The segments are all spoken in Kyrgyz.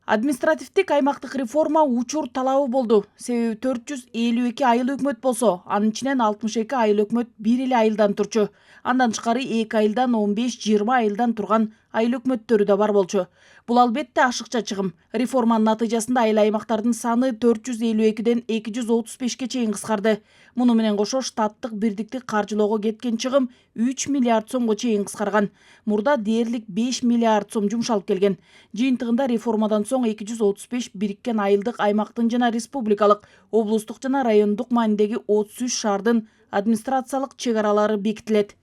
Административдик аймактык реформа учур талабы болду. Себеби 452 айыл өкмөт болсо, анын ичинен 62 айыл өкмөт бир эле айылдан турчу. Андан тышкары 2 айылдан 15-20 айылдан турган айыл өкмөттөрү да бар болчу. Бул албетте ашыкча чыгым. Реформанын натыйжасында айыл аймактардын саны 452ден 235ке чейин кыскарды. Муну менен кошо штаттык бирдикти каржылоого кеткен чыгым 3 миллиард сомго чейин кыскарган. Мурда дээрлик 5 миллиард сом жумшалып келген. Жыйынтыгында реформадан соң 235 бириккен айылдык аймактын жана республикалык, облустук жана райондук маанидеги 33 шаардын администрациялык чек аралары бекитилет.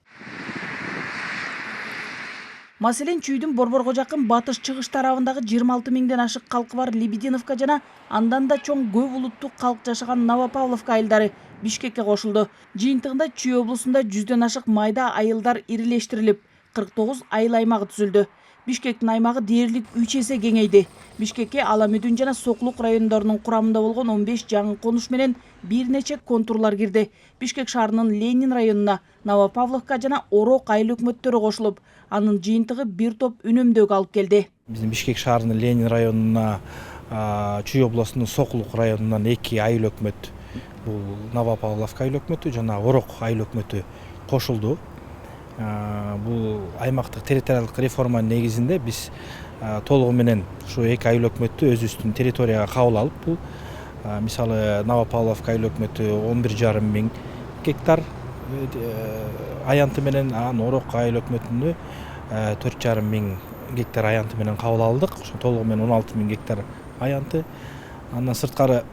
Маселен, Чүйдүн Борборго жакын батыш-чыгыш тарабындагы 26 миңден ашык калкы бар Лебединовка жана андан да чоң көп улуттуу калк жашаган Новопавловка айылдары Бишкекке кошулду. Жыйынтыгында Чүй облусунда 100дөн ашык майда айылдар ирилештирилип, 49 айыл аймагы түзүлдү. Бишкектин аймагы дээрлик 3 эсе кеңейди. Бишкекке Аламүдүн жана Соклук райондорунун курамында болгон 15 жаңы конуш менен бир нече контурлар кирди. Бишкек шаарынын Ленин районуна Новопавловка жана Орок айыл өкмөттөрү кошулуп, анын жыйынтыгы бир топ үнөмдөөгө алып келди. Биздин Бишкек шаарынын Ленин районуна, Чүй облусунун Соклук районунан 2 айыл өкмөт, бул Новопавловка айыл өкмөтү жана Орок айыл өкмөтү кошулду. Бул аймактык территориялык реформанын негизинде биз толугу менен ушу 2 айыл өкмөттү өзүбүздүн территорияга кабыл алып, бул мисалы Новопавловка айыл өкмөтү 11,5 миң гектар аянты менен, Орок айыл өкмөтүнү 4,5 миң гектар аянты менен кабыл алдык. Ошо толугу менен 16 миң гектар аянты. Андан сырткары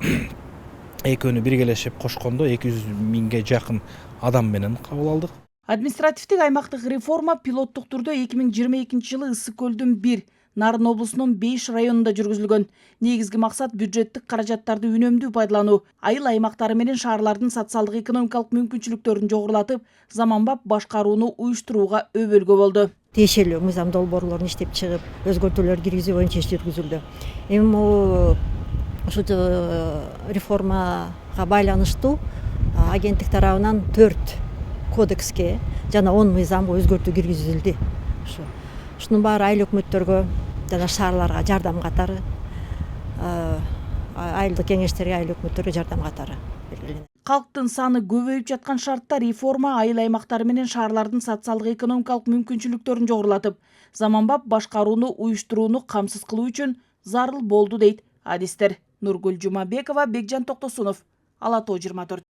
экөөнү биргелешип кошкондо 200 миңге жакын адам менен кабыл алдык. Административдик аймактык реформа пилоттук түрдө 2022 жылы Ысык көлдүн 1, Нарын облусунун 5 районунда жүргүзүлгөн. Негизги максат бюджеттик каражаттарды үнөмдүү пайдалануу, айыл аймактары менен шаарлардын социалдык экономикалык мүмкүнчүлүктөрүн жогорулатып, заманбап башкарууну уюштурууга өбөлгө болду. Тиешелүү мыйзам долбоорлорун иштеп чыгып, өзгөртүүлөр киргизүү боюнча иш жүргүзүлдү. Эми ушу реформага байланыштуу агенттик тарабынан 4 кодекске жана 10 мыйзамга өзгөртүү киргизилди. Ушунун баары айыл өкмөттөргө жана шаарларга жардам катары, айылдык кеңештерге, айыл өкмөттөргө жардам катары белгиленет. Калктын саны көбөйүп жаткан шартта реформа айыл аймактары менен шаарлардын социалдык экономикалык мүмкүнчүлүктөрүн жогорулатып, заманбап башкарууну уюштурууну камсыз кылуу үчүн зарыл болду дейт адистер. Нургүл Жумабекова, Бекжан Токтосунов, Ала Тоо 24.